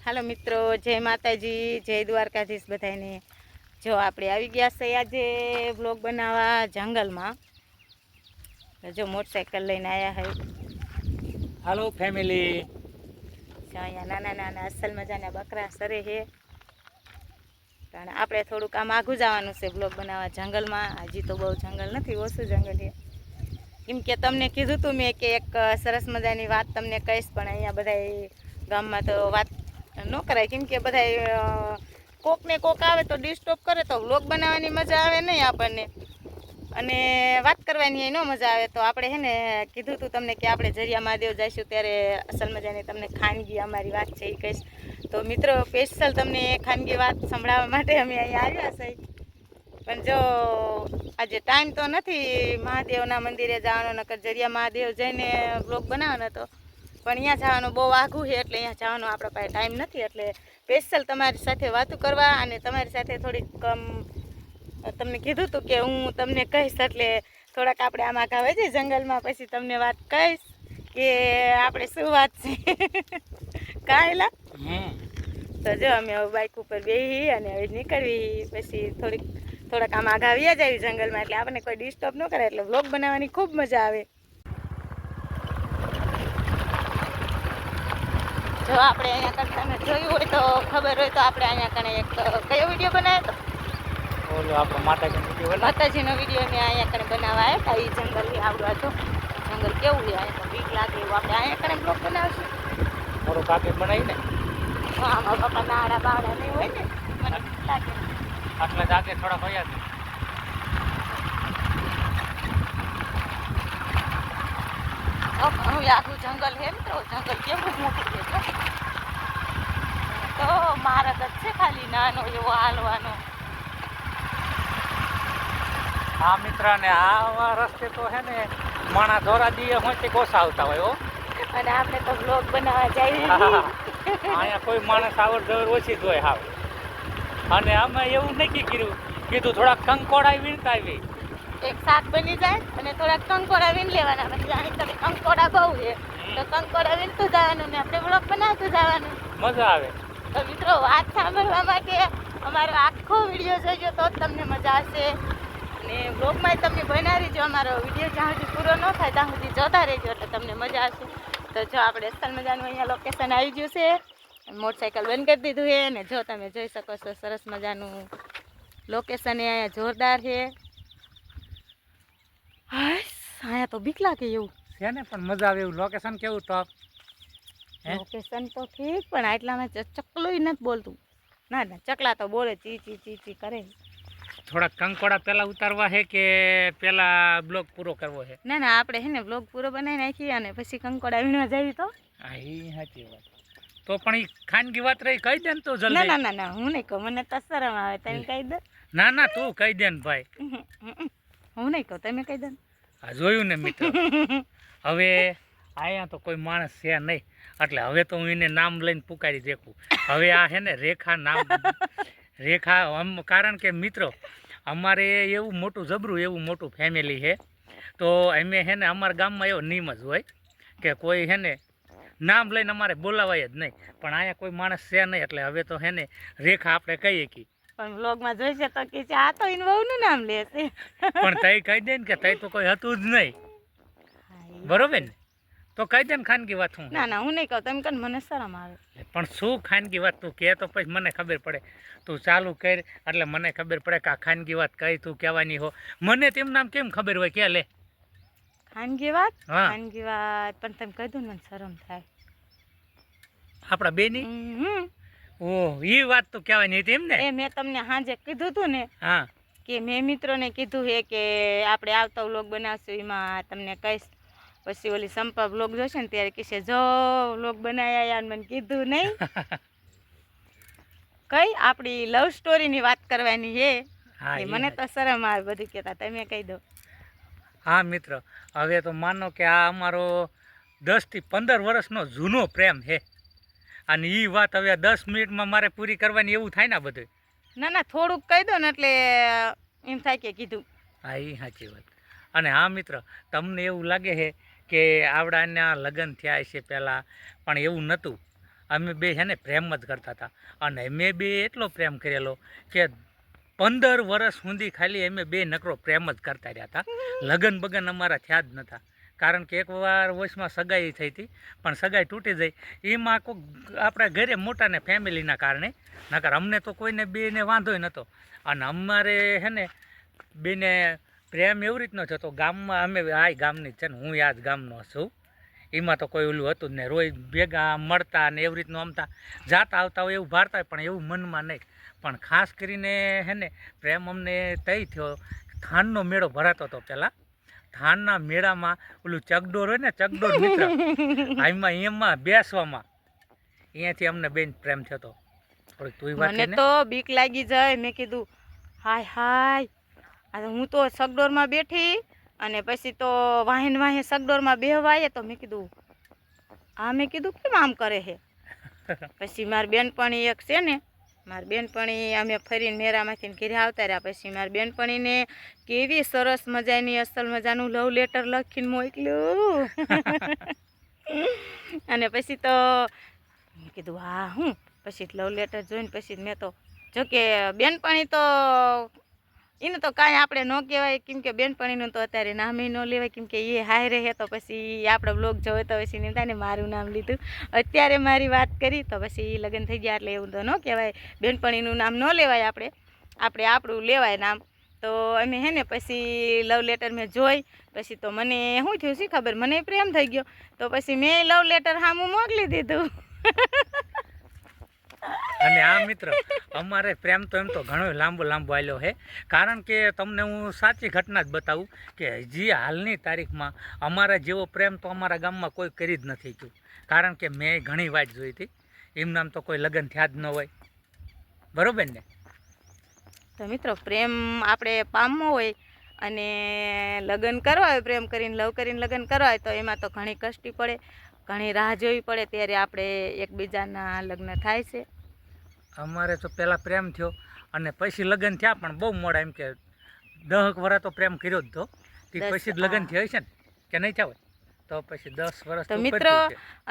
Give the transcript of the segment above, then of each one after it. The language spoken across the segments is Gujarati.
હાલો મિત્રો, જય માતાજી, જય દ્વારકાધીશ બધાને। જો આપણે આવી ગયા છે આજે બ્લોગ બનાવવા જંગલમાં। જો મોટરસાઇકલ લઈને આવ્યા હે। હાલો ફેમિલી। જો અહીંયા નાના નાના અસલ મજાના બકરા સરે છે। કારણ આપણે થોડુંક આમ આઘું જવાનું છે બ્લોગ બનાવવા જંગલમાં। હજી તો બહુ જંગલ નથી, ઓછું જંગલ છે। કેમ કે તમને કીધું હતું મેં કે એક સરસ મજાની વાત તમને કહીશ, પણ અહીંયા બધા ગામમાં તો વાત ન કરાય। કેમ કે બધા કોક ને કોક આવે તો ડિસ્ટર્બ કરે તો વ્લોગ બનાવવાની મજા આવે નહીં આપણને, અને વાત કરવાની ન મજા આવે। તો આપણે હે ને કીધું હતું તમને કે આપણે જરિયા મહાદેવ જઈશું ત્યારે અસલ મજાની તમને ખાનગી અમારી વાત છે એ કહીશ। તો મિત્રો સ્પેશિયલ તમને ખાનગી વાત સંભળાવવા માટે અમે અહીંયા આવ્યા છીએ। પણ જો આજે ટાઈમ તો નથી મહાદેવના મંદિરે જવાનો, નકર જરિયા મહાદેવ જઈને બ્લોગ બનાવવાનો હતો, પણ અહીંયા જવાનું બહુ આઘું છે એટલે અહીંયા જવાનો આપણા પાસે ટાઈમ નથી। એટલે સ્પેશિયલ તમારી સાથે વાતો કરવા અને તમારી સાથે થોડીક તમને કીધું હતું કે હું તમને કહીશ, એટલે થોડાક આપણે આમાં ગાવે છે જંગલમાં, પછી તમને વાત કહીશ કે આપણે શું વાત છે કાંઈલા। તો જો અમે હવે બાઇક ઉપર બેસી અને હવે નીકળવી, પછી થોડાક આમ આગા આવ્યા જાય જંગલમાં, એટલે આપણને કોઈ ડિસ્ટર્બ ન કરે, એટલે વ્લોગ બનાવવાની ખૂબ મજા આવે। જો આપણે અહીંયા કરતા તમે જોયું હોય તો ખબર હોય તો આપણે અહીંયા કણે એક કયો વિડીયો બનાવ્યો હતો, ઓલો આપણો માતાજીનો વિડીયો મેં અહીંયા કણે બનાવવા આવ્યા હતા। એ જંગલની આવડવા તો જંગલ કેવું છે, અહીંયા તો બીક લાગે એવું આપણે અહીંયા કણે બ્લોગ બનાવશું। મોરો કાકે બનાવી ને આમાં બાપા નાડા બાવડા નહીં હોય ને, મને બીક લાગે। આટલા જાગે થોડા હોયા છે। ઘણું આખું જંગલ છે ને, તો જંગલ કેવું મોટું છે તો મારા જ છે ખાલી નાનો એવો હાલવાનો। હા મિત્ર, ને આવા રસ્તે તો હે ને માણા ધોરા દીએ હોય તે કોસા આવતા હોય હો। અને આપણે તો બ્લોગ બનાવવા જઈએ। અહીંયા કોઈ માણસ આવડ જવર ઓછી જ હોય હાવ। અને આમાં એવું નક્કી કીધું થોડા કંકોડા વીણતા આવી, એક શાક બની જાય અને થોડાક કંકોડા વીણ લેવાના, પછી જાણી તમે કંકોડા બહુ છે તો કંકોડા વીણતું જવાનું ને આપણે બ્લોગ બનાવતું જવાનું, મજા આવે। તો મિત્રો વાત સાંભળવા માટે અમારો આખો વિડીયો જોજો તો જ તમને મજા આવશે। અને બ્લોગમાં તમે બના રહેજો, અમારો વિડીયો જ્યાં સુધી પૂરો ન થાય ત્યાં સુધી જોતા રહેજો એટલે તમને મજા આવશે। તો જો આપણે અસલ મજાનું અહીંયા લોકેશન આવી ગયું છે, મોટરસાઇકલ બંધ કરી દીધું છે, ને જો તમે જોઈ શકો છો સરસ મજાનું લોકેશન અહીંયા જોરદાર છે। અહીંયા તો બીક લાગે એવું છે ને, પણ મજા આવે એવું લોકેશન કેવું ટોપ। લોકેશન તો ઠીક, પણ આટલામાં ચકલું નથી બોલતું। ના ના, ચકલા તો બોલે, ચી ચી ચી ચી કરે। થોડા કંકોડા પેલા ઉતારવા છે કે પેલા બ્લોગ પૂરો કરવો છે? ના ના, આપણે હે ને બ્લોગ પૂરો બનાવી નાખીએ અને પછી કંકોડા વીણવા જઈએ તો। હા એ સાચી વાત। તો પણ એ ખાનગી વાત રહી, કહી દે ને તું ના જલ્દી। ના ના ના, હું નહીં કહું, મને તો શરમ આવે, તમે કહી દો। ના ના, તું કહી દે ને ભાઈ। હું નહીં કહું, તમે કહી દો। હા જોયું ને મિત્ર, હવે અહીંયા તો કોઈ માણસ છે નહીં, એટલે હવે તો હું એને નામ લઈને પુકારી દેખું। હવે આ છે ને રેખા નામ, રેખા કારણ કે મિત્રો અમારે એવું મોટું જબરું એવું મોટું ફેમિલી છે, તો અમે છે ને અમારા ગામમાં એવો નિયમ જ હોય કે કોઈ છે ને નામ લઈને અમારે બોલાવાય જ નહીં, પણ અહીંયા કોઈ માણસ છે નહીં, એટલે હવે તો છે ને રેખા આપણે કહીએ કે પણ વ્લોગમાં જોઈશે તો કે આ તો એનું વહુનું નામ લેશે। પણ તઈ કહી દે ને કે તઈ તો કોઈ હતું જ નહીં, બરોબર ને? તો કહી દે ને ખાનગી વાત હું। ના ના, હું નહીં કહું, તમે કહો મને શરમ આવે। પણ શું ખાનગી વાત તું કહે તો પછી મને ખબર પડે, તું ચાલુ કર એટલે મને ખબર પડે કે આ ખાનગી વાત કઈ તું કહેવાની હો। મને તેમ નામ કેમ ખબર હોય કે લે ખાનગી વાત? હા ખાનગી વાત પણ તમે કહી દો ને મને શરમ થાય આપણા બેની। ઓહ, એ વાત તો કહેવાની હતી એમ ને? એ મેં તમને સાંજે કીધું હતું ને હા, કે મેં મિત્રોને કીધું છે કે આપણે આવતા વ્લોગ બનાવશું, એમાં તમને કહીશ। પછી ઓલી સંપા વ્લોગ જોશે ને ત્યારે કહેશે જો વ્લોગ બનાવ્યા યાર, મને કીધું નહીં। કઈ આપણી લવ સ્ટોરીની વાત કરવાની છે, હા મને તો શરમ આવે બધું કહેતા, તમે કહી દો। હા મિત્ર, હવે તો માનો કે આ અમારો 10 થી 15 વર્ષનો જૂનો પ્રેમ છે, અને એ વાત હવે 10 મિનિટમાં મારે પૂરી કરવાની એવું થાય ને બધું? ના ના, થોડુંક કહી દો ને એટલે એમ થાય કે કીધું। હા એ સાચી વાત। અને હા મિત્ર, તમને એવું લાગે છે કે આવડાના લગ્ન થયા છે પહેલાં, પણ એવું નહોતું। અમે બે છે ને પ્રેમ જ કરતા હતા. અને મેં બે એટલો પ્રેમ કરેલો કે 15 વર્ષ સુધી ખાલી અમે બે નકરો પ્રેમ જ કરતા રહ્યા હતા. લગ્ન બગન અમારા થયા જ નહોતા. કારણ કે એકવાર વચમાં સગાઈ થઈ હતી, પણ સગાઈ તૂટી જાય એમાં કોઈ આપણા ઘરે મોટાને ફેમિલીના કારણે, નકર અમને તો કોઈને બેને વાંધોય નહોતો. અને અમારે છે ને બેને પ્રેમ એવી રીતનો થતો, ગામમાં અમે આ ગામની જ છે ને, હું આ જ ગામનો છું, એમાં તો કોઈ ઓલું હતું જ નહીં. રોજ ભેગા મળતા ને એવી રીતનું અમતા જાતા આવતા હોય એવું ભારતા હોય, પણ એવું મનમાં નહીં. પણ ખાસ કરીને છે ને પ્રેમ અમને તઈ થયો, થાનનો મેળો ભરાતો હતો પહેલાં. થાનના મેળામાં ઓલું ચગડોળ હોય ને, ચગડોળ મિત્ર, એમાં બેસવામાં અહીંયાથી અમને બેન પ્રેમ થયો. થોડીક તું વાત મને તો બીક લાગી જાય. મેં કીધું હાય હાય, આ હું તો સગડોરમાં બેઠી અને પછી તો વાહે સગડોરમાં બેહવાય, તો મેં કીધું કેમ આમ કરે છે. પછી મારી બેનપણી એક છે ને, મારી બેનપણી, અમે ફરીને મેરામાંથી ઘરે આવતા રહ્યા. પછી મારી બેનપણીને કેવી સરસ મજાની અસલ મજાનું લવ લેટર લખીને મોકલ્યું. અને પછી તો મેં કીધું હા હું, પછી લવ લેટર જોઈને પછી મેં તો, જોકે બેનપણી તો એને તો કાંઈ આપણે ન કહેવાય, કેમ કે બેનપણીનું તો અત્યારે નામે ન લેવાય, કેમ કે એ હાય રહે. તો પછી આપણે બ્લોગ જોયો તો પછી એમ થાય ને મારું નામ લીધું, અત્યારે મારી વાત કરી તો પછી લગ્ન થઈ ગયા એટલે એવું તો ન કહેવાય. બેનપણીનું નામ ન લેવાય, આપણે આપણું લેવાય નામ. તો અમે હે ને પછી લવ લેટર મેં જોઈ, પછી તો મને શું થયું શી ખબર, મને પ્રેમ થઈ ગયો. તો પછી મેં લવ લેટર સામું મોકલી દીધું. અને આ મિત્ર અમારે પ્રેમ તો એમ તો ઘણો લાંબો આવેલો છે. કારણ કે તમને હું સાચી ઘટના જ બતાવું કે હજી હાલની તારીખમાં અમારા જેવો પ્રેમ તો અમારા ગામમાં કોઈ કરી જ નથી ગયું. કારણ કે મેં ઘણી વાત જોઈ હતી, એમ નામ તો કોઈ લગ્ન થયા જ ન હોય, બરોબર ને? તો મિત્રો પ્રેમ આપણે પામવો હોય અને લગ્ન કરવા હોય, પ્રેમ કરીને લવ કરીને લગ્ન કરવા હોય, તો એમાં તો ઘણી કષ્ટી પડે, ઘણી રાહ જોવી પડે, ત્યારે આપણે એકબીજાના લગ્ન થાય છે. અમારે તો પહેલાં પ્રેમ થયો અને પછી લગ્ન થયા, પણ બહુ મોડા, એમ કે 10 વર્ષ તો પ્રેમ કર્યો જ તો, તે પછી જ લગ્ન થયા છે ને, કે નહીં થયા હોય? તો પછી 10 વર્ષ. તો મિત્રો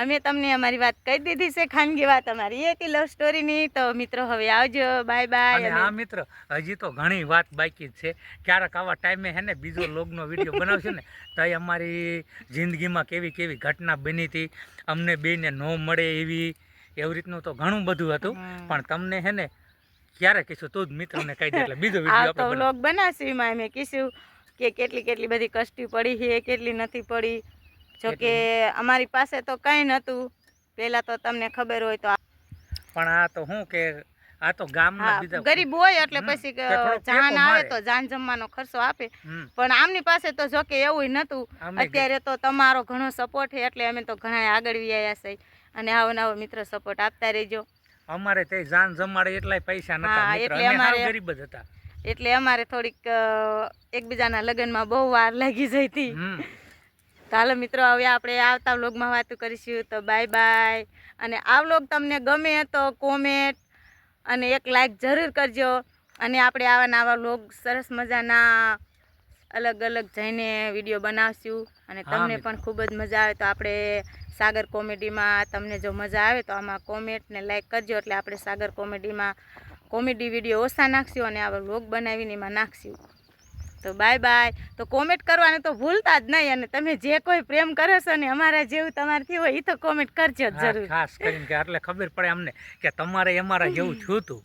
અમે તમને અમારી વાત કહી દીધી છે, ખાનગી વાત અમારી એ હતી લવ સ્ટોરીની. તો મિત્રો હવે આવજો, બાય બાય. અને હા મિત્ર, હજી તો ઘણી વાત બાકી જ છે. ક્યારેક આવા ટાઈમે હે ને બીજો લોગનો વિડીયો બનાવશે ને, તો એ અમારી જિંદગીમાં કેવી કેવી ઘટના બની હતી, અમને બેને ન મળે એવી રીતનું તો ઘણું બધું હતું. પણ તમને હે ને ક્યારે કહીશું, તું જ મિત્રોને કહી દે એટલે બીજો વિડીયો આપણે વ્લોગ બનાવશું. એમાં અમે કહીશું કે કેટલી બધી કષ્ટી પડી છે, કેટલી નથી પડી. જોકે અમારી પાસે તો કંઈ નહોતું પહેલાં, તો તમને ખબર હોય તો. પણ આ તો શું કે આ તો ગામના બીજા ગરીબ હોય એટલે પછી જાન આવે તો જાન જમવાનો ખર્ચો આપે. પણ આમની પાસે તો જોકે એવું નહોતું. અત્યારે તો તમારો ઘણો સપોર્ટ છે એટલે અમે તો ઘણા આગળ વ્યાયા છે. અને આવો મિત્ર સપોર્ટ આપતા રહેજો. અમારે તે જાન જમાડે એટલાય પૈસા નતા, એટલે અમારે ગરીબ જ હતા. એટલે અમારે થોડીક એકબીજાના લગ્નમાં બહુ વાર લાગી જઈ હતી. ચાલો મિત્રો, હવે આપણે આવતા વ્લોગમાં વાતો કરીશું. તો બાય બાય. અને આ વ્લોગ તમને ગમે તો કોમેન્ટ અને એક લાઈક જરૂર કરજો. અને આપણે આવા વ્લોગ સરસ મજાના અલગ જઈને વિડીયો બનાવશું. અને તમને પણ ખૂબ જ મજા આવે તો આપણે સાગર કોમેડીમાં તમને જો મજા આવે તો આમાં કોમેન્ટ ને લાઈક કરજો. એટલે આપણે સાગર કોમેડીમાં કોમેડી વિડીયો ઓછા નાખશું અને આવા વ્લોગ બનાવીને એમાં નાખશું. તો બાય બાય. તો કોમેન્ટ કરવાનું તો ભૂલતા જ નહીં. અને તમે જે કોઈ પ્રેમ કરો છો ને અમારા જેવું તમારથી હોય એ તો કોમેન્ટ કરજો જરૂર. ખાસ કરીને કે એટલે ખબર પડે અમને કે તમારે અમારા જેવું થયું હતું.